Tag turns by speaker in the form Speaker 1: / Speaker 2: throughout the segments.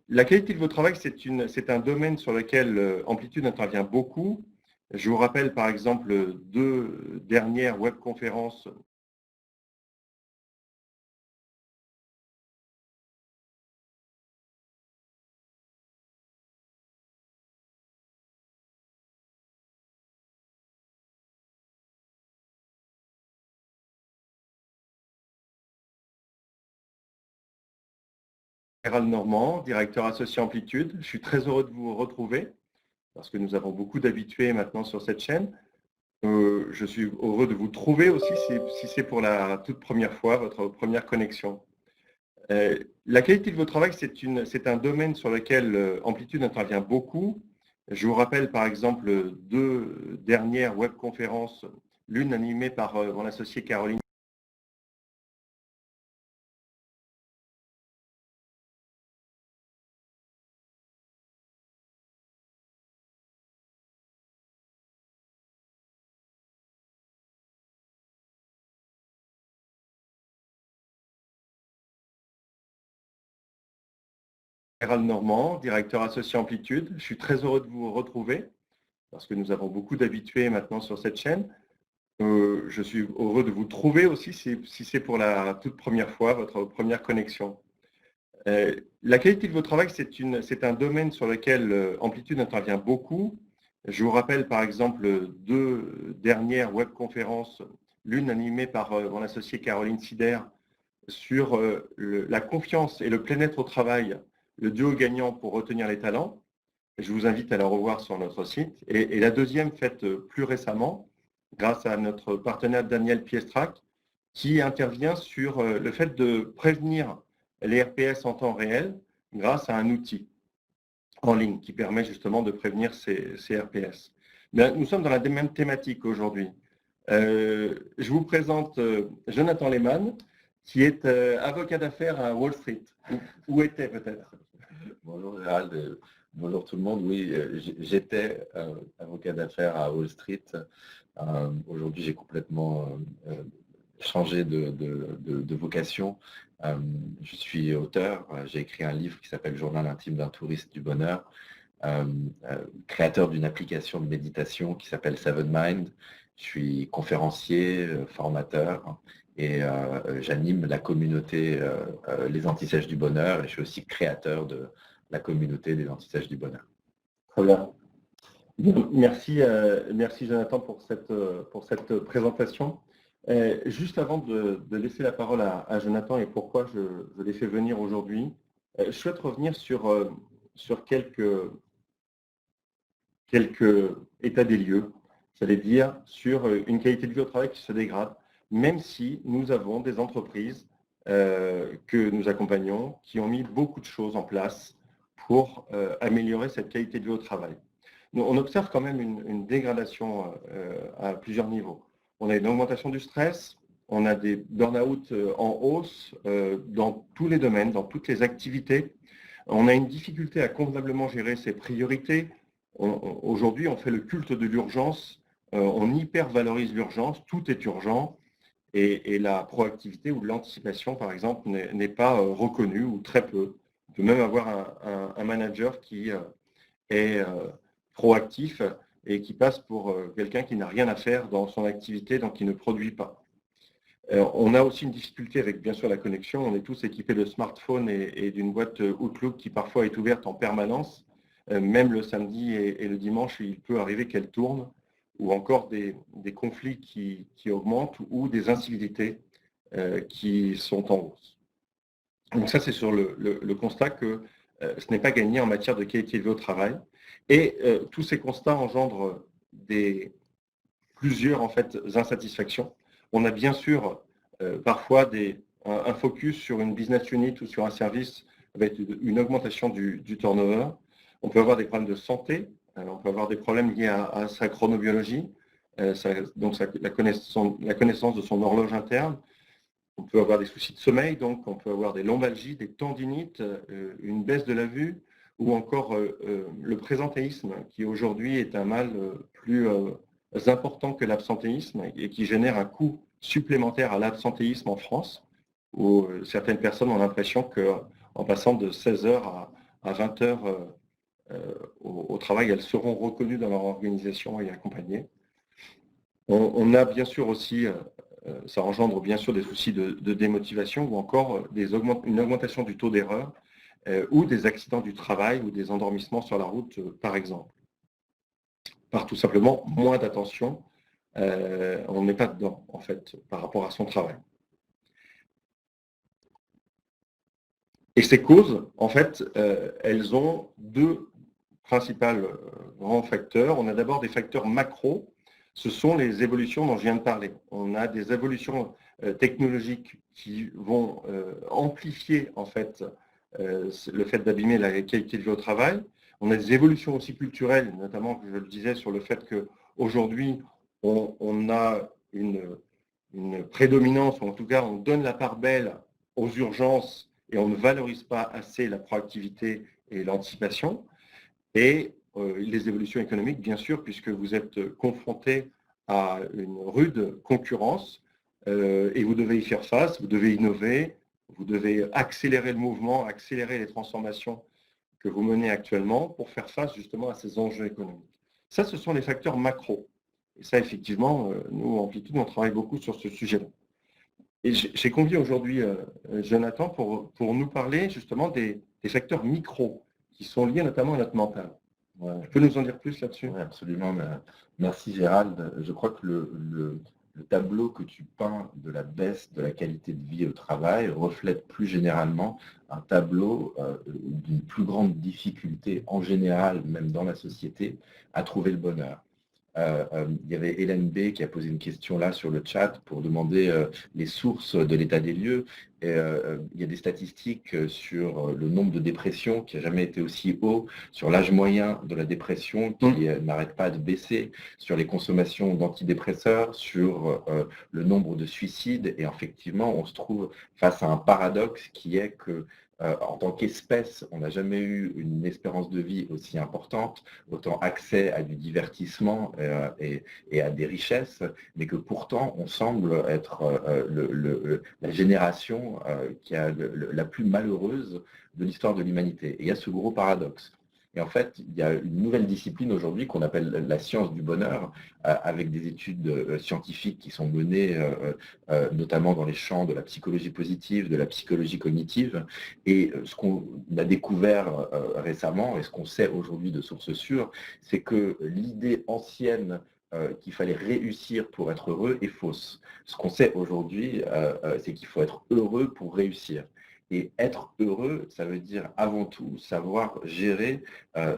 Speaker 1: La qualité de vos travail, c'est un domaine sur lequel Amplitude intervient beaucoup. Je vous rappelle par exemple 2 dernières webconférences Gérald Normand, directeur associé Amplitude. Je suis très heureux de vous retrouver parce que nous avons beaucoup d'habitués maintenant sur cette chaîne. Je suis heureux de vous trouver aussi si c'est pour la toute première fois, votre première connexion. La qualité de vos travail, c'est un domaine sur lequel Amplitude intervient beaucoup. Je vous rappelle par exemple 2 dernières webconférences, l'une animée par mon associée Caroline. Gérald Normand, directeur associé Amplitude. Je suis très heureux de vous retrouver parce que nous avons beaucoup d'habitués maintenant sur cette chaîne. Je suis heureux de vous trouver aussi si c'est pour la toute première fois, votre première connexion. La qualité de vos travail, c'est un domaine sur lequel Amplitude intervient beaucoup. Je vous rappelle par exemple 2 dernières webconférences, l'une animée par mon associée Caroline Sider sur la confiance et le plein-être au travail, le duo gagnant pour retenir les talents. Je vous invite à la revoir sur notre site. Et la deuxième faite plus récemment, grâce à notre partenaire Daniel Piestrac, qui intervient sur le fait de prévenir les RPS en temps réel grâce à un outil en ligne qui permet justement de prévenir ces RPS. Mais nous sommes dans la même thématique aujourd'hui. Je vous présente Jonathan Lehmann, qui est avocat d'affaires à Wall Street, ou était peut-être.
Speaker 2: Bonjour Gérald, bonjour tout le monde. Oui, j'étais avocat d'affaires à Wall Street. Aujourd'hui, j'ai complètement changé de vocation. Je suis auteur, j'ai écrit un livre qui s'appelle Journal intime d'un touriste du bonheur, créateur d'une application de méditation qui s'appelle Seven Mind. Je suis conférencier, formateur et j'anime la communauté Les Antisèches du Bonheur et je suis aussi créateur de la communauté des Antisèches du Bonheur.
Speaker 1: Très bien. Merci, merci Jonathan pour cette présentation. Juste avant de laisser la parole à Jonathan et pourquoi je l'ai fait venir aujourd'hui, je souhaite revenir sur quelques états des lieux, j'allais dire, sur une qualité de vie au travail qui se dégrade, même si nous avons des entreprises que nous accompagnons qui ont mis beaucoup de choses en place pour améliorer cette qualité de vie au travail. On observe quand même une dégradation à plusieurs niveaux. On a une augmentation du stress, on a des burn-out en hausse dans tous les domaines, dans toutes les activités. On a une difficulté à convenablement gérer ses priorités. Aujourd'hui, on fait le culte de l'urgence, on hyper-valorise l'urgence, tout est urgent, et la proactivité ou l'anticipation, par exemple, n'est pas reconnue ou très peu. On peut même avoir un manager qui est proactif et qui passe pour quelqu'un qui n'a rien à faire dans son activité, donc qui ne produit pas. On a aussi une difficulté avec, bien sûr, la connexion. On est tous équipés de smartphones et d'une boîte Outlook qui parfois est ouverte en permanence. Même le samedi et le dimanche, il peut arriver qu'elle tourne, ou encore des conflits qui augmentent ou des incivilités qui sont en hausse. Donc ça, c'est sur le constat que ce n'est pas gagné en matière de qualité de vie au travail. Et tous ces constats engendrent plusieurs en fait, insatisfactions. On a bien sûr parfois un focus sur une business unit ou sur un service avec une augmentation du turnover. On peut avoir des problèmes de santé, on peut avoir des problèmes liés à sa chronobiologie, donc la connaissance de son horloge interne. On peut avoir des soucis de sommeil, donc on peut avoir des lombalgies, des tendinites, une baisse de la vue, ou encore le présentéisme, qui aujourd'hui est un mal plus important que l'absentéisme et qui génère un coût supplémentaire à l'absentéisme en France, où certaines personnes ont l'impression en passant de 16 heures à 20 heures au travail, elles seront reconnues dans leur organisation et accompagnées. On a bien sûr aussi, ça engendre bien sûr des soucis de démotivation ou encore une augmentation du taux d'erreur ou des accidents du travail ou des endormissements sur la route, par exemple. Par tout simplement moins d'attention, on n'est pas dedans, en fait, par rapport à son travail. Et ces causes, en fait, elles ont deux principaux grands facteurs. On a d'abord des facteurs macro, ce sont les évolutions dont je viens de parler. On a des évolutions technologiques qui vont amplifier, en fait, le fait d'abîmer la qualité de vie au travail. On a des évolutions aussi culturelles, notamment, je le disais, sur le fait qu'aujourd'hui, on a une prédominance, ou en tout cas, on donne la part belle aux urgences et on ne valorise pas assez la proactivité et l'anticipation. Et les évolutions économiques, bien sûr, puisque vous êtes confronté à une rude concurrence et vous devez y faire face, vous devez innover, vous devez accélérer le mouvement, accélérer les transformations que vous menez actuellement pour faire face justement à ces enjeux économiques. Ça, ce sont les facteurs macro. Et ça, effectivement, nous, Amplitude, on travaille beaucoup sur ce sujet-là. Et j'ai convié aujourd'hui Jonathan pour nous parler justement des facteurs micro qui sont liés notamment à notre mental.
Speaker 2: Ouais.
Speaker 1: Tu peux nous en dire plus là-dessus?
Speaker 2: Oui, absolument. Merci Gérald. Je crois que le tableau que tu peins de la baisse de la qualité de vie au travail reflète plus généralement un tableau d'une plus grande difficulté en général, même dans la société, à trouver le bonheur. Il y avait Hélène B qui a posé une question là sur le chat pour demander les sources de l'état des lieux. Et, il y a des statistiques sur le nombre de dépressions qui n'a jamais été aussi haut, sur l'âge moyen de la dépression qui n'arrête pas de baisser, sur les consommations d'antidépresseurs, sur le nombre de suicides. Et effectivement, on se trouve face à un paradoxe qui est que en tant qu'espèce, on n'a jamais eu une espérance de vie aussi importante, autant accès à du divertissement et à des richesses, mais que pourtant on semble être la génération qui a la plus malheureuse de l'histoire de l'humanité. Et il y a ce gros paradoxe. Et en fait, il y a une nouvelle discipline aujourd'hui qu'on appelle la science du bonheur, avec des études scientifiques qui sont menées notamment dans les champs de la psychologie positive, de la psychologie cognitive. Et ce qu'on a découvert récemment, et ce qu'on sait aujourd'hui de sources sûres, c'est que l'idée ancienne qu'il fallait réussir pour être heureux est fausse. Ce qu'on sait aujourd'hui, c'est qu'il faut être heureux pour réussir. Et être heureux, ça veut dire avant tout savoir gérer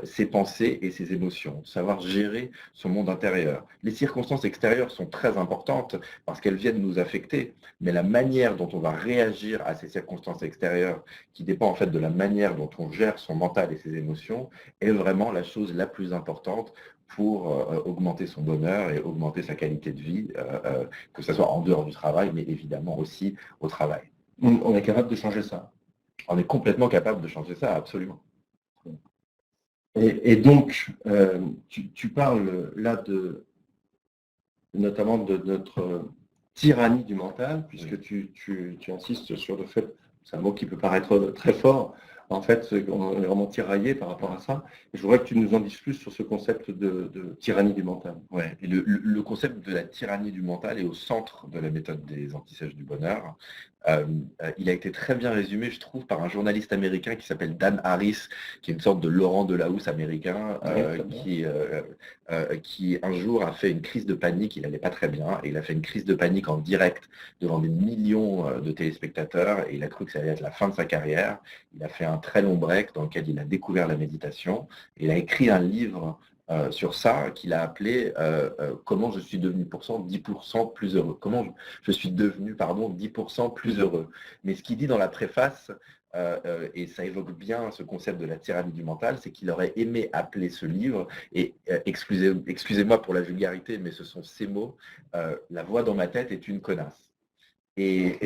Speaker 2: ses pensées et ses émotions, savoir gérer son monde intérieur. Les circonstances extérieures sont très importantes parce qu'elles viennent nous affecter, mais la manière dont on va réagir à ces circonstances extérieures, qui dépend en fait de la manière dont on gère son mental et ses émotions, est vraiment la chose la plus importante pour augmenter son bonheur et augmenter sa qualité de vie, que ce soit en dehors du travail, mais évidemment aussi au travail.
Speaker 1: On est capable de changer ça.
Speaker 2: On est complètement capable de changer ça, absolument.
Speaker 1: Et donc, tu parles là notamment de notre tyrannie du mental, puisque tu insistes sur le fait, c'est un mot qui peut paraître très fort, en fait, on est vraiment tiraillé par rapport à ça. Et je voudrais que tu nous en dises plus sur ce concept de tyrannie du mental.
Speaker 2: Ouais, et le concept de la tyrannie du mental est au centre de la méthode des antisèches du bonheur. Il a été très bien résumé, je trouve, par un journaliste américain qui s'appelle Dan Harris, qui est une sorte de Laurent Delahousse américain, qui un jour a fait une crise de panique. Il n'allait pas très bien, et il a fait une crise de panique en direct devant des millions de téléspectateurs, et il a cru que ça allait être la fin de sa carrière. Il a fait un très long break dans lequel il a découvert la méditation, et il a écrit un livre sur ça, qu'il a appelé comment je suis devenu 10% plus heureux. Comment je suis devenu 10% plus heureux. Mais ce qu'il dit dans la préface, et ça évoque bien ce concept de la tyrannie du mental, c'est qu'il aurait aimé appeler ce livre, et excusez-moi pour la vulgarité, mais ce sont ces mots, la voix dans ma tête est une connasse. Et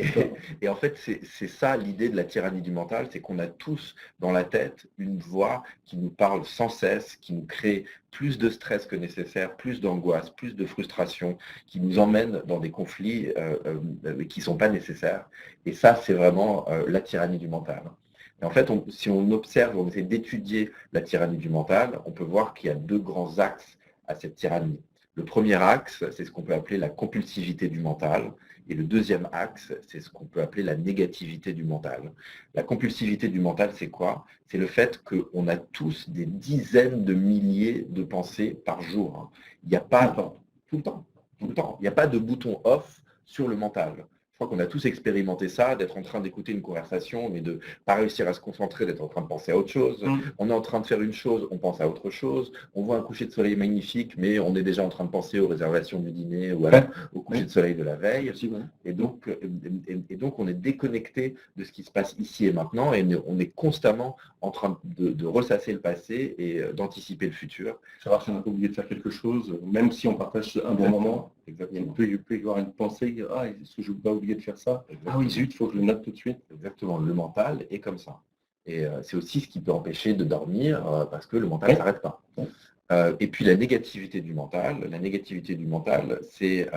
Speaker 2: en fait, c'est ça l'idée de la tyrannie du mental, c'est qu'on a tous dans la tête une voix qui nous parle sans cesse, qui nous crée plus de stress que nécessaire, plus d'angoisse, plus de frustration, qui nous emmène dans des conflits qui ne sont pas nécessaires. Et ça, c'est vraiment la tyrannie du mental. Et en fait, si on observe, on essaie d'étudier la tyrannie du mental, on peut voir qu'il y a deux grands axes à cette tyrannie. Le premier axe, c'est ce qu'on peut appeler la compulsivité du mental. Et le deuxième axe, c'est ce qu'on peut appeler la négativité du mental. La compulsivité du mental, c'est quoi? C'est le fait qu'on a tous des dizaines de milliers de pensées par jour. Il n'y a pas tout le temps. Il n'y a pas de bouton off sur le mental. Je crois qu'on a tous expérimenté ça, d'être en train d'écouter une conversation, mais de ne pas réussir à se concentrer, d'être en train de penser à autre chose. On est en train de faire une chose, on pense à autre chose. On voit un coucher de soleil magnifique, mais on est déjà en train de penser aux réservations du dîner ou alors au coucher de soleil de la veille. Et donc, on est déconnecté de ce qui se passe ici et maintenant, et on est constamment en train de ressasser le passé et d'anticiper le futur.
Speaker 1: Savoir si on n'a pas oublié de faire quelque chose, même si on partage un bon moment.
Speaker 2: Exactement.
Speaker 1: Il peut y avoir une pensée, est-ce que je ne veux pas oublier de faire ça?
Speaker 2: Exactement.
Speaker 1: Ah oui, zut, il faut que je le note tout de suite.
Speaker 2: Exactement, le mental est comme ça. Et c'est aussi ce qui peut empêcher de dormir parce que le mental ne s'arrête pas. Et puis la négativité du mental, c'est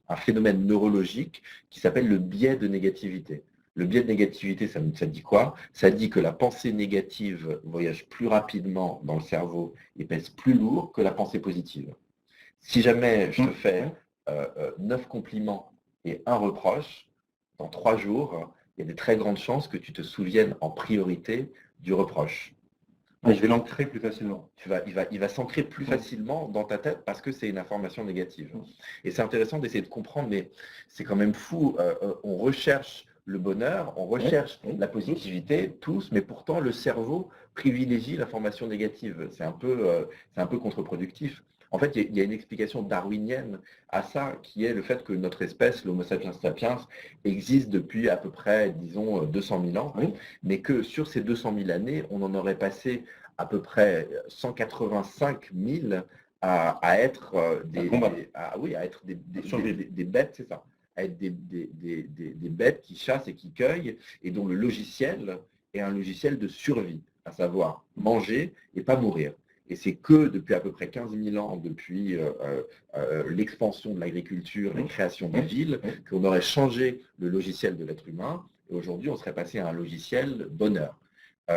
Speaker 2: un phénomène neurologique qui s'appelle le biais de négativité. Le biais de négativité, ça dit quoi? Ça dit que la pensée négative voyage plus rapidement dans le cerveau et pèse plus lourd que la pensée positive. Si jamais je te fais 9 compliments et un reproche, dans 3 jours, il y a des très grandes chances que tu te souviennes en priorité du reproche.
Speaker 1: Mais je vais l'ancrer plus facilement.
Speaker 2: Il va s'ancrer plus facilement dans ta tête parce que c'est une information négative. Et c'est intéressant d'essayer de comprendre, mais c'est quand même fou. On recherche le bonheur, on recherche la positivité, tous, mais pourtant le cerveau privilégie l'information négative. C'est un peu contre-productif. En fait, il y a une explication darwinienne à ça, qui est le fait que notre espèce, l'Homo sapiens sapiens, existe depuis à peu près, disons, 200 000 ans, mais que sur ces 200 000 années, on en aurait passé à peu près 185 000 à être des bêtes, c'est ça, à être des bêtes qui chassent et qui cueillent, et dont le logiciel est un logiciel de survie, à savoir manger et pas mourir. Et c'est que depuis à peu près 15 000 ans, depuis l'expansion de l'agriculture, la création des villes, qu'on aurait changé le logiciel de l'être humain. Et aujourd'hui, on serait passé à un logiciel bonheur.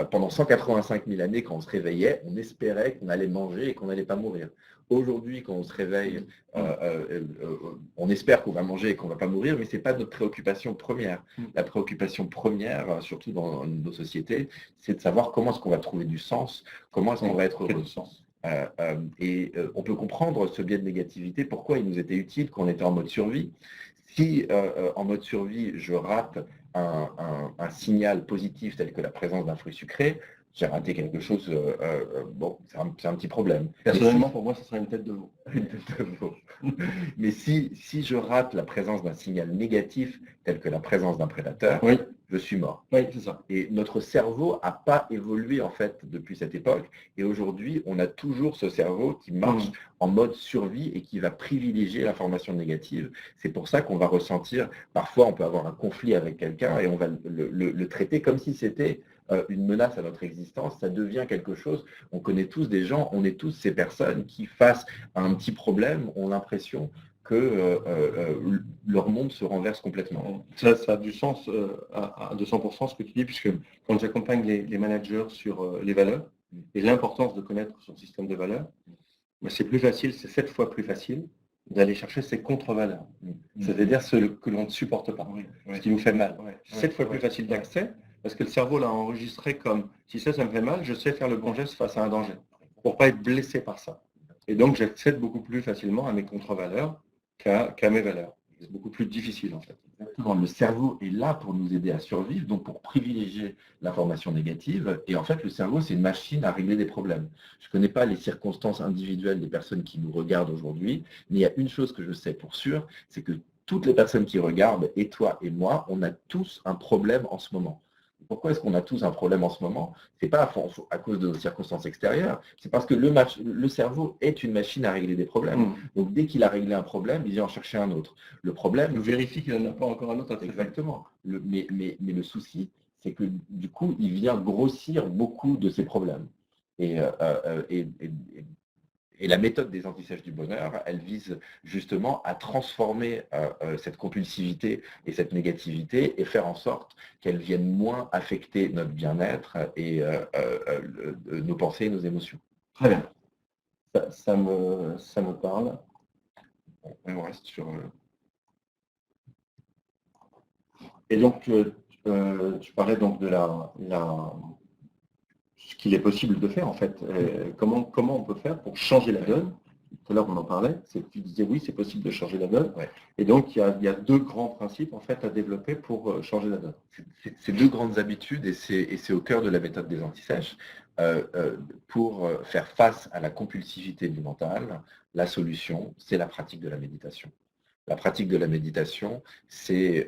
Speaker 2: Pendant 185 000 années, quand on se réveillait, on espérait qu'on allait manger et qu'on n'allait pas mourir. Aujourd'hui, quand on se réveille, on espère qu'on va manger et qu'on ne va pas mourir, mais ce n'est pas notre préoccupation première. La préoccupation première, surtout dans nos sociétés, c'est de savoir comment est-ce qu'on va trouver du sens, comment est-ce qu'on va être heureux. On peut comprendre ce biais de négativité, pourquoi il nous était utile quand on était en mode survie. Si en mode survie, je rate un signal positif tel que la présence d'un fruit sucré, j'ai raté quelque chose, c'est un petit problème.
Speaker 1: Personnellement, pour moi, ce serait une tête de veau.
Speaker 2: Une tête de veau. Mais si je rate la présence d'un signal négatif tel que la présence d'un prédateur, je suis mort.
Speaker 1: Oui, c'est ça.
Speaker 2: Et notre cerveau n'a pas évolué en fait depuis cette époque. Et aujourd'hui, on a toujours ce cerveau qui marche en mode survie et qui va privilégier l'information négative. C'est pour ça qu'on va ressentir, parfois on peut avoir un conflit avec quelqu'un et on va le traiter comme si c'était une menace à notre existence. Ça devient quelque chose, on connaît tous des gens, on est tous ces personnes qui, face à un petit problème, ont l'impression que leur monde se renverse complètement.
Speaker 1: Ça a du sens à 200% ce que tu dis, puisque quand j'accompagne les managers sur les valeurs et l'importance de connaître son système de valeurs, c'est plus facile, c'est 7 fois plus facile d'aller chercher ses contre-valeurs. C'est-à-dire ce que l'on ne supporte pas, ce qui nous fait mal. 7 fois plus facile d'accès, parce que le cerveau l'a enregistré comme si ça me fait mal, je sais faire le bon geste face à un danger, pour ne pas être blessé par ça. Et donc j'accède beaucoup plus facilement à mes contre-valeurs qu'à mes valeurs. C'est beaucoup plus difficile en fait.
Speaker 2: Exactement. Le cerveau est là pour nous aider à survivre, donc pour privilégier l'information négative. Et en fait, le cerveau, c'est une machine à régler des problèmes. Je ne connais pas les circonstances individuelles des personnes qui nous regardent aujourd'hui, mais il y a une chose que je sais pour sûr, c'est que toutes les personnes qui regardent, et toi et moi, on a tous un problème en ce moment. Pourquoi est-ce qu'on a tous un problème en ce moment? Ce n'est pas à cause de nos circonstances extérieures, c'est parce que le cerveau est une machine à régler des problèmes. Donc dès qu'il a réglé un problème, il vient en chercher un autre. Le problème...
Speaker 1: Il vérifie qu'il n'en a pas encore un autre.
Speaker 2: Exactement. Mais le souci, c'est que du coup, il vient grossir beaucoup de ces problèmes. Et Et la méthode des antisèches du bonheur, elle vise justement à transformer cette compulsivité et cette négativité et faire en sorte qu'elles viennent moins affecter notre bien-être et nos pensées et nos émotions.
Speaker 1: Très bien. Ça me parle. On reste sur... Et donc, tu parlais donc de ce qu'il est possible de faire en fait. Comment on peut faire pour changer la donne? Tout à l'heure, on en parlait. Tu disais oui, c'est possible de changer la donne.
Speaker 2: Ouais.
Speaker 1: Et donc, il y a deux grands principes en fait à développer pour changer la donne.
Speaker 2: C'est deux grandes habitudes et c'est au cœur de la méthode des antisèches. Pour faire face à la compulsivité du mental, la solution, c'est la pratique de la méditation. La pratique de la méditation, c'est...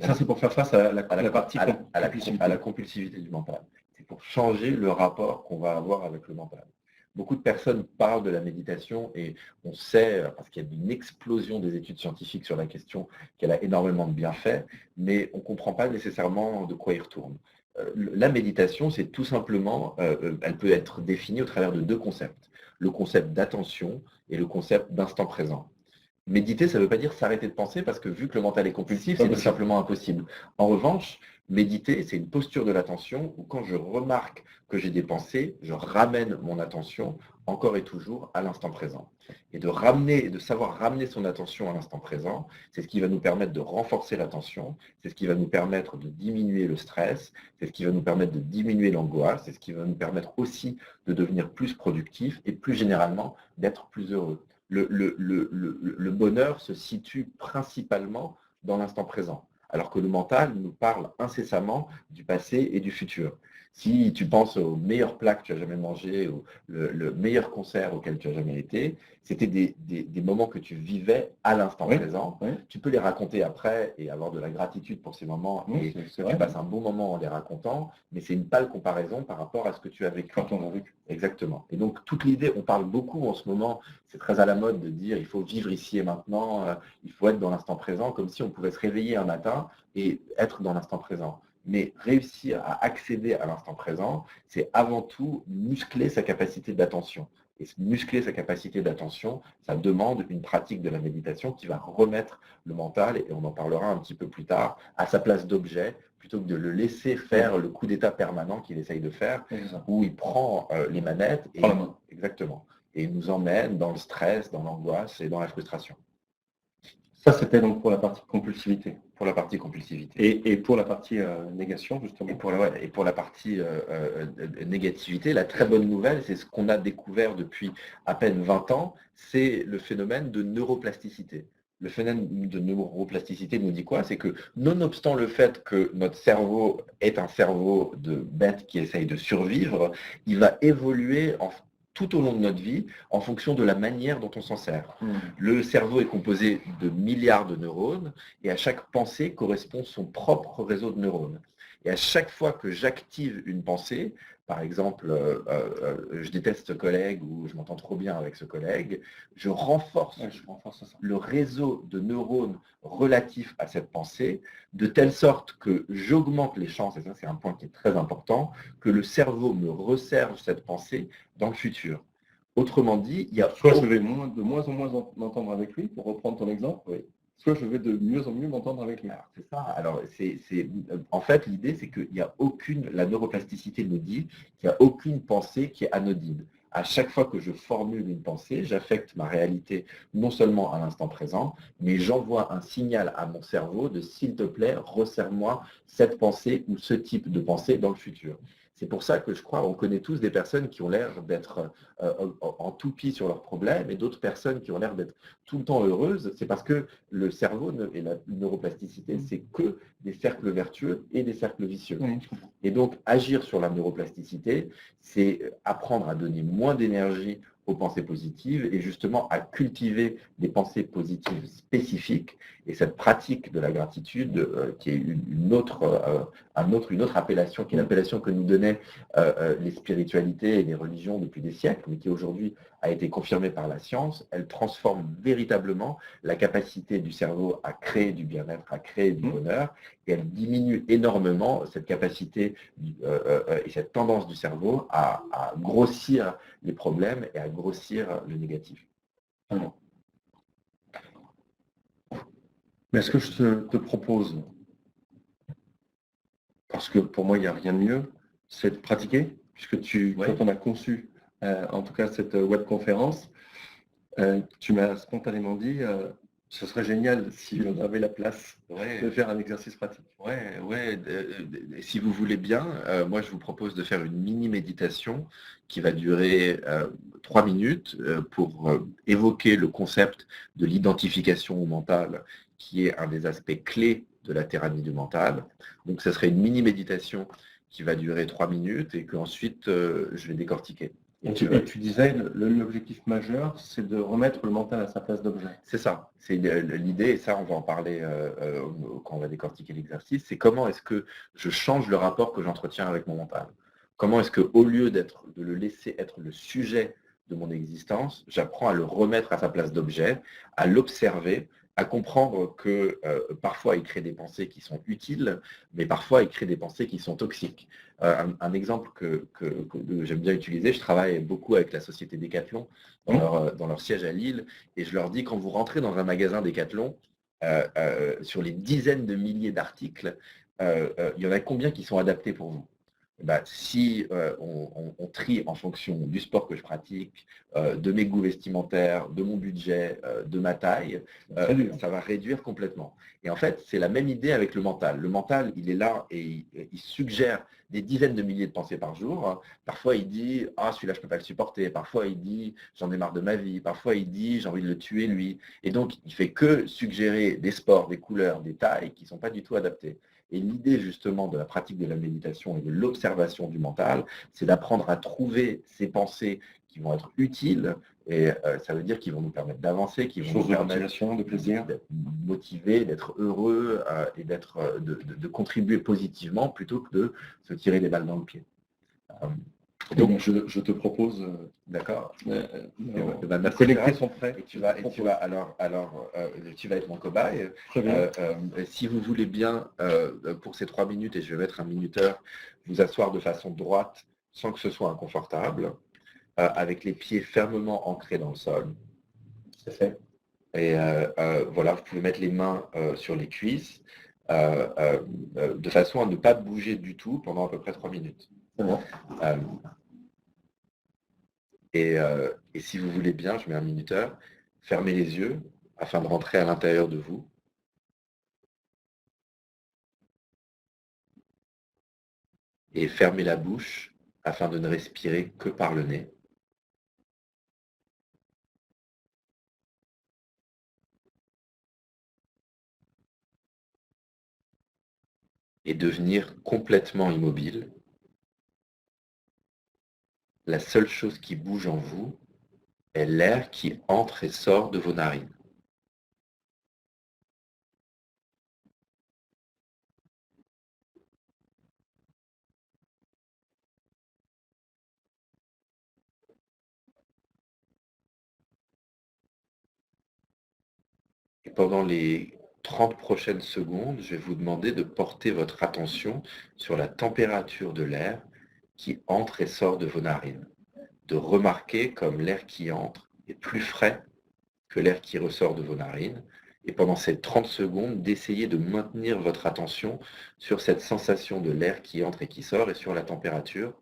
Speaker 1: Ça, c'est pour faire face à la
Speaker 2: compulsivité du mental. C'est pour changer le rapport qu'on va avoir avec le mental. Beaucoup de personnes parlent de la méditation et on sait, parce qu'il y a une explosion des études scientifiques sur la question, qu'elle a énormément de bienfaits, mais on ne comprend pas nécessairement de quoi il retourne. La méditation, c'est tout simplement, elle peut être définie au travers de deux concepts. Le concept d'attention et le concept d'instant présent. Méditer, ça ne veut pas dire s'arrêter de penser parce que vu que le mental est compulsif, c'est tout simplement impossible. En revanche, méditer, c'est une posture de l'attention où quand je remarque que j'ai des pensées, je ramène mon attention encore et toujours à l'instant présent. Et de savoir ramener son attention à l'instant présent, c'est ce qui va nous permettre de renforcer l'attention, c'est ce qui va nous permettre de diminuer le stress, c'est ce qui va nous permettre de diminuer l'angoisse, c'est ce qui va nous permettre aussi de devenir plus productif et plus généralement d'être plus heureux. Le bonheur se situe principalement dans l'instant présent, alors que le mental nous parle incessamment du passé et du futur. Si tu penses au meilleur plat que tu as jamais mangé, ou le meilleur concert auquel tu as jamais été, c'était des moments que tu vivais à l'instant présent.
Speaker 1: Oui.
Speaker 2: Tu peux les raconter après et avoir de la gratitude pour ces moments.
Speaker 1: Oui,
Speaker 2: tu passes un bon moment en les racontant, mais c'est une pâle comparaison par rapport à ce que tu as vécu.
Speaker 1: Quand on a vécu.
Speaker 2: Exactement. Et donc, toute l'idée, on parle beaucoup en ce moment, c'est très à la mode de dire il faut vivre ici et maintenant, il faut être dans l'instant présent, comme si on pouvait se réveiller un matin et être dans l'instant présent. Mais réussir à accéder à l'instant présent, c'est avant tout muscler sa capacité d'attention. Et muscler sa capacité d'attention, ça demande une pratique de la méditation qui va remettre le mental, et on en parlera un petit peu plus tard, à sa place d'objet, plutôt que de le laisser faire le coup d'état permanent qu'il essaye de faire, où il prend les manettes et, exactement, et il nous emmène dans le stress, dans l'angoisse et dans la frustration.
Speaker 1: Ça, c'était donc pour la partie compulsivité.
Speaker 2: Pour la partie compulsivité.
Speaker 1: Et pour la partie négation, justement.
Speaker 2: Et pour la partie négativité, la très bonne nouvelle, c'est ce qu'on a découvert depuis à peine 20 ans, c'est le phénomène de neuroplasticité. Le phénomène de neuroplasticité nous dit quoi? C'est que nonobstant le fait que notre cerveau est un cerveau de bête qui essaye de survivre, il va évoluer tout au long de notre vie en fonction de la manière dont on s'en sert. Le cerveau est composé de milliards de neurones et à chaque pensée correspond son propre réseau de neurones. Et à chaque fois que j'active une pensée, par exemple, je déteste ce collègue ou je m'entends trop bien avec ce collègue, je renforce le réseau de neurones relatifs à cette pensée, de telle sorte que j'augmente les chances, et ça c'est un point qui est très important, que le cerveau me resserve cette pensée dans le futur. Autrement dit, il y a...
Speaker 1: Soit je vais de moins en moins m'entendre avec lui, pour reprendre ton exemple, oui. Soit je vais de mieux en mieux m'entendre avec lui.
Speaker 2: C'est ça. Alors, en fait, l'idée, c'est qu'il n'y a la neuroplasticité nous dit qu'il n'y a aucune pensée qui est anodine. À chaque fois que je formule une pensée, j'affecte ma réalité non seulement à l'instant présent, mais j'envoie un signal à mon cerveau de s'il te plaît, resserre-moi cette pensée ou ce type de pensée dans le futur. C'est pour ça que je crois, on connaît tous des personnes qui ont l'air d'être en toupie sur leurs problèmes et d'autres personnes qui ont l'air d'être tout le temps heureuses. C'est parce que le cerveau et la neuroplasticité, c'est que des cercles vertueux et des cercles vicieux. Et donc, agir sur la neuroplasticité, c'est apprendre à donner moins d'énergie aux pensées positives et justement à cultiver des pensées positives spécifiques. Et cette pratique de la gratitude, qui est une autre appellation, qui est l'appellation que nous donnaient les spiritualités et les religions depuis des siècles, mais qui aujourd'hui a été confirmée par la science, elle transforme véritablement la capacité du cerveau à créer du bien-être, à créer du bonheur, et elle diminue énormément cette capacité et cette tendance du cerveau à grossir les problèmes et à grossir le négatif.
Speaker 1: Mais ce que je te propose, parce que pour moi, il n'y a rien de mieux, c'est de pratiquer, puisque quand on a conçu, en tout cas, cette webconférence, tu m'as spontanément dit, ce serait génial si on avait la place de faire un exercice pratique.
Speaker 2: Si vous voulez bien, moi je vous propose de faire une mini méditation qui va durer 3 minutes pour évoquer le concept de l'identification au mental, qui est un des aspects clés de la thérapie du mental. Donc ce serait une mini méditation qui va durer 3 minutes et qu'ensuite je vais décortiquer.
Speaker 1: Et tu disais, l'objectif majeur, c'est de remettre le mental à sa place d'objet.
Speaker 2: C'est ça, c'est l'idée, et ça on va en parler quand on va décortiquer l'exercice, c'est comment est-ce que je change le rapport que j'entretiens avec mon mental. Comment est-ce qu'au lieu de le laisser être le sujet de mon existence, j'apprends à le remettre à sa place d'objet, à l'observer, à comprendre que parfois il crée des pensées qui sont utiles, mais parfois il crée des pensées qui sont toxiques. Un exemple que j'aime bien utiliser, je travaille beaucoup avec la société Decathlon dans leur siège à Lille, et je leur dis, quand vous rentrez dans un magasin Decathlon, sur les dizaines de milliers d'articles, il y en a combien qui sont adaptés pour vous? Si on trie en fonction du sport que je pratique, de mes goûts vestimentaires, de mon budget, de ma taille, ça va réduire complètement. Et en fait, c'est la même idée avec le mental. Le mental, il est là et il suggère des dizaines de milliers de pensées par jour. Parfois, il dit « Ah, celui-là, je ne peux pas le supporter ». Parfois, il dit « J'en ai marre de ma vie ». Parfois, il dit « J'ai envie de le tuer, lui ». Et donc, il ne fait que suggérer des sports, des couleurs, des tailles qui ne sont pas du tout adaptées. Et l'idée justement de la pratique de la méditation et de l'observation du mental, c'est d'apprendre à trouver ces pensées qui vont être utiles, et ça veut dire qu'ils vont nous permettre d'avancer, qui vont nous permettre
Speaker 1: de plaisir,
Speaker 2: d'être motivés, d'être heureux et de contribuer positivement plutôt que de se tirer des balles dans le pied.
Speaker 1: Donc, je te propose,
Speaker 2: d'accord,
Speaker 1: de connecter son prêt.
Speaker 2: Et tu vas être mon cobaye. Si vous voulez bien, pour ces 3 minutes, et je vais mettre un minuteur, vous asseoir de façon droite sans que ce soit inconfortable, avec les pieds fermement ancrés dans le sol.
Speaker 1: C'est fait.
Speaker 2: Et voilà, vous pouvez mettre les mains sur les cuisses, de façon à ne pas bouger du tout pendant à peu près 3 minutes.
Speaker 1: C'est bon.
Speaker 2: Et si vous voulez bien, je mets un minuteur, fermez les yeux afin de rentrer à l'intérieur de vous. Et fermez la bouche afin de ne respirer que par le nez. Et devenir complètement immobile. La seule chose qui bouge en vous est l'air qui entre et sort de vos narines. Et pendant les 30 prochaines secondes, je vais vous demander de porter votre attention sur la température de l'air qui entre et sort de vos narines. De remarquer comme l'air qui entre est plus frais que l'air qui ressort de vos narines. Et pendant ces 30 secondes, d'essayer de maintenir votre attention sur cette sensation de l'air qui entre et qui sort et sur la température.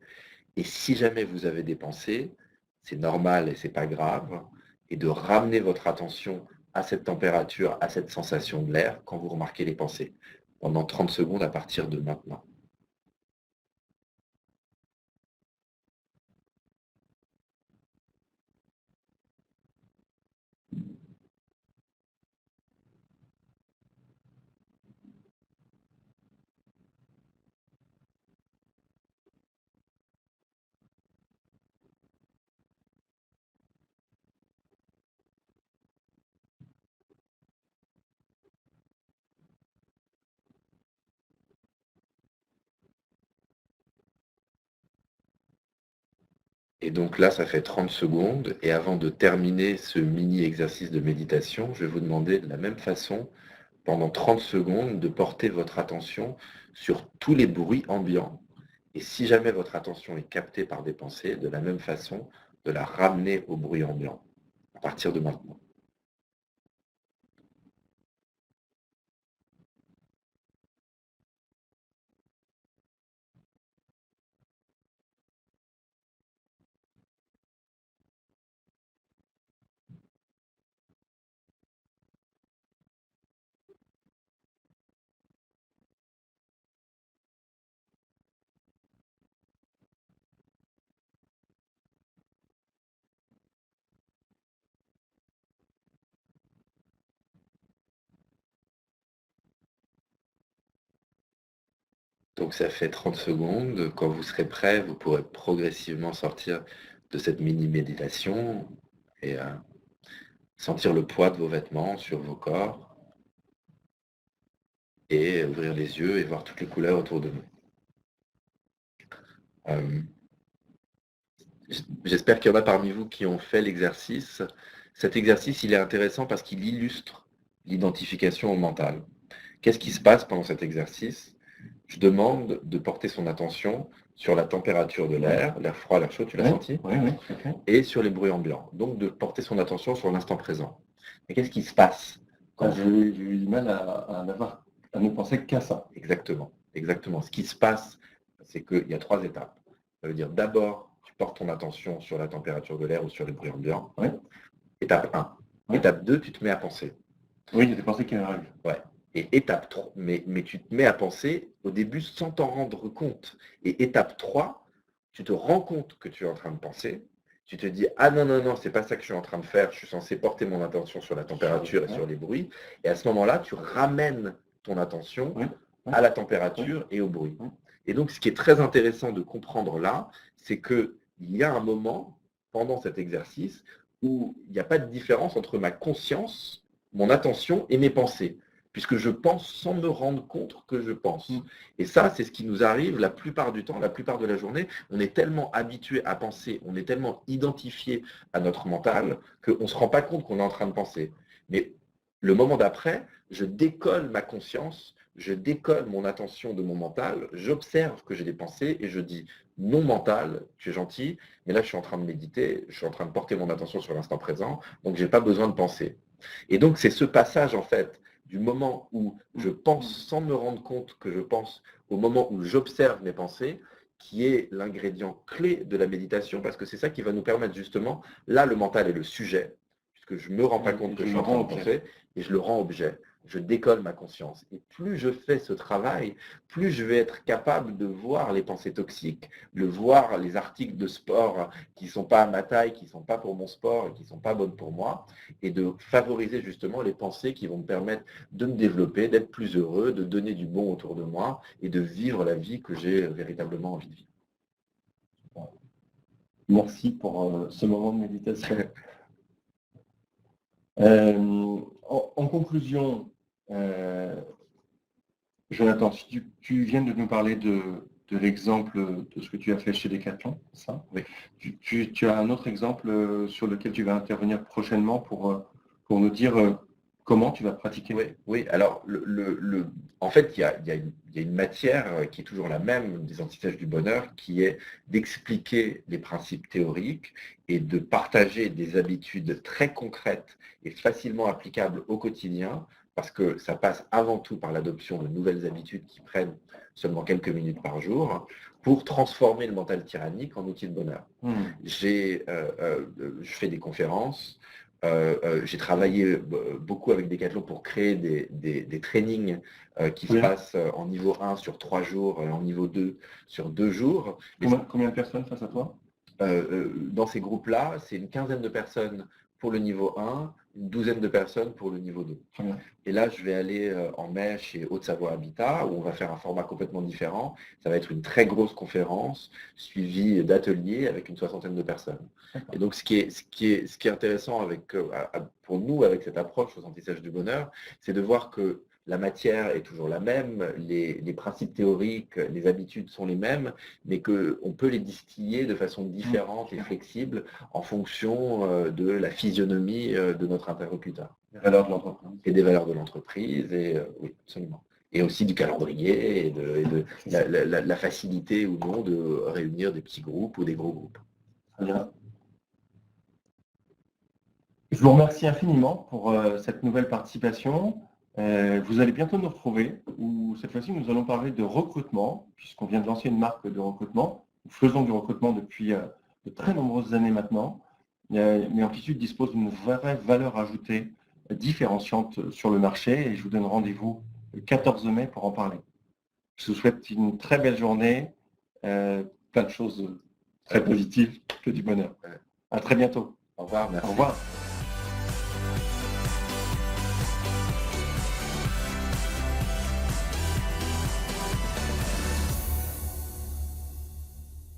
Speaker 2: Et si jamais vous avez des pensées, c'est normal et c'est pas grave, et de ramener votre attention à cette température, à cette sensation de l'air quand vous remarquez les pensées, pendant 30 secondes à partir de maintenant. Et donc là, ça fait 30 secondes. Et avant de terminer ce mini exercice de méditation, je vais vous demander de la même façon, pendant 30 secondes, de porter votre attention sur tous les bruits ambiants. Et si jamais votre attention est captée par des pensées, de la même façon, de la ramener au bruit ambiant, à partir de maintenant. Donc ça fait 30 secondes. Quand vous serez prêt, vous pourrez progressivement sortir de cette mini méditation et sentir le poids de vos vêtements sur vos corps et ouvrir les yeux et voir toutes les couleurs autour de nous. J'espère qu'il y en a parmi vous qui ont fait l'exercice. Cet exercice, il est intéressant parce qu'il illustre l'identification au mental. Qu'est-ce qui se passe pendant cet exercice? Je demande de porter son attention sur la température de l'air froid, l'air chaud, tu l'as senti?
Speaker 1: Oui, okay.
Speaker 2: Et sur les bruits ambiants. Donc de porter son attention sur l'instant présent. Mais qu'est-ce qui se passe quand
Speaker 1: J'ai eu du mal à ne penser qu'à ça.
Speaker 2: Exactement, exactement. Ce qui se passe, c'est qu'il y a 3 étapes. Ça veut dire d'abord, tu portes ton attention sur la température de l'air ou sur les bruits ambiants.
Speaker 1: Oui.
Speaker 2: Étape 1. Oui. Étape 2, tu te mets à penser.
Speaker 1: Oui, il y a des pensées qui arrivent.
Speaker 2: Ouais. Et étape 3, mais tu te mets à penser au début sans t'en rendre compte. Et étape 3, tu te rends compte que tu es en train de penser. Tu te dis, ah non, c'est pas ça que je suis en train de faire. Je suis censé porter mon attention sur la température et sur les bruits. Et à ce moment-là, tu ramènes ton attention à la température et au bruit. Et donc, ce qui est très intéressant de comprendre là, c'est qu'il y a un moment, pendant cet exercice, où il n'y a pas de différence entre ma conscience, mon attention et mes pensées, puisque je pense sans me rendre compte que je pense. Et ça, c'est ce qui nous arrive la plupart du temps, la plupart de la journée. On est tellement habitué à penser, on est tellement identifié à notre mental qu'on ne se rend pas compte qu'on est en train de penser. Mais le moment d'après, je décolle ma conscience, je décolle mon attention de mon mental, j'observe que j'ai des pensées et je dis non mental, tu es gentil, mais là je suis en train de méditer, je suis en train de porter mon attention sur l'instant présent, donc je n'ai pas besoin de penser. Et donc c'est ce passage en fait du moment où je pense sans me rendre compte que je pense au moment où j'observe mes pensées qui est l'ingrédient clé de la méditation parce que c'est ça qui va nous permettre justement, là le mental est le sujet, puisque je ne me rends pas compte que je suis en train de penser et je le rends objet. Je décolle ma conscience. Et plus je fais ce travail, plus je vais être capable de voir les pensées toxiques, de voir les articles de sport qui ne sont pas à ma taille, qui ne sont pas pour mon sport et qui ne sont pas bonnes pour moi, et de favoriser justement les pensées qui vont me permettre de me développer, d'être plus heureux, de donner du bon autour de moi et de vivre la vie que j'ai véritablement envie de vivre.
Speaker 1: Merci pour ce moment de méditation. En conclusion, Jonathan, si tu viens de nous parler de l'exemple de ce que tu as fait chez Decathlon, ça.
Speaker 2: Oui.
Speaker 1: Tu as un autre exemple sur lequel tu vas intervenir prochainement pour nous dire comment tu vas pratiquer.
Speaker 2: Oui. Alors, en fait, il y a une matière qui est toujours la même des anti-stages du bonheur, qui est d'expliquer les principes théoriques et de partager des habitudes très concrètes et facilement applicables au quotidien, parce que ça passe avant tout par l'adoption de nouvelles habitudes qui prennent seulement quelques minutes par jour, pour transformer le mental tyrannique en outil de bonheur. Je fais des conférences, j'ai travaillé beaucoup avec Decathlon pour créer des trainings qui se passent en niveau 1 sur 3 jours, en niveau 2 sur 2 jours.
Speaker 1: Combien de personnes face à toi?
Speaker 2: Dans ces groupes-là, c'est une quinzaine de personnes pour le niveau 1, une douzaine de personnes pour le niveau 2. Et là, je vais aller en mai chez Haute-Savoie Habitat, où on va faire un format complètement différent. Ça va être une très grosse conférence, suivie d'ateliers avec une soixantaine de personnes. Et donc, ce qui est intéressant pour nous, avec cette approche au Anti-Stage du bonheur, c'est de voir que la matière est toujours la même, les principes théoriques, les habitudes sont les mêmes, mais qu'on peut les distiller de façon différente et flexible en fonction de la physionomie de notre interlocuteur.
Speaker 1: Les valeurs de l'entreprise.
Speaker 2: Et des valeurs de l'entreprise, et oui, absolument. Et aussi du calendrier et de la facilité ou non de réunir des petits groupes ou des gros groupes.
Speaker 1: Très bien. Je vous remercie infiniment pour cette nouvelle participation. Vous allez bientôt nous retrouver, où cette fois-ci nous allons parler de recrutement, puisqu'on vient de lancer une marque de recrutement. Nous faisons du recrutement depuis de très nombreuses années maintenant, mais Amplitude dispose d'une vraie valeur ajoutée différenciante sur le marché, et je vous donne rendez-vous le 14 mai pour en parler. Je vous souhaite une très belle journée, plein de choses très positives, que du bonheur. À très bientôt.
Speaker 2: Au revoir, merci.
Speaker 1: Au revoir.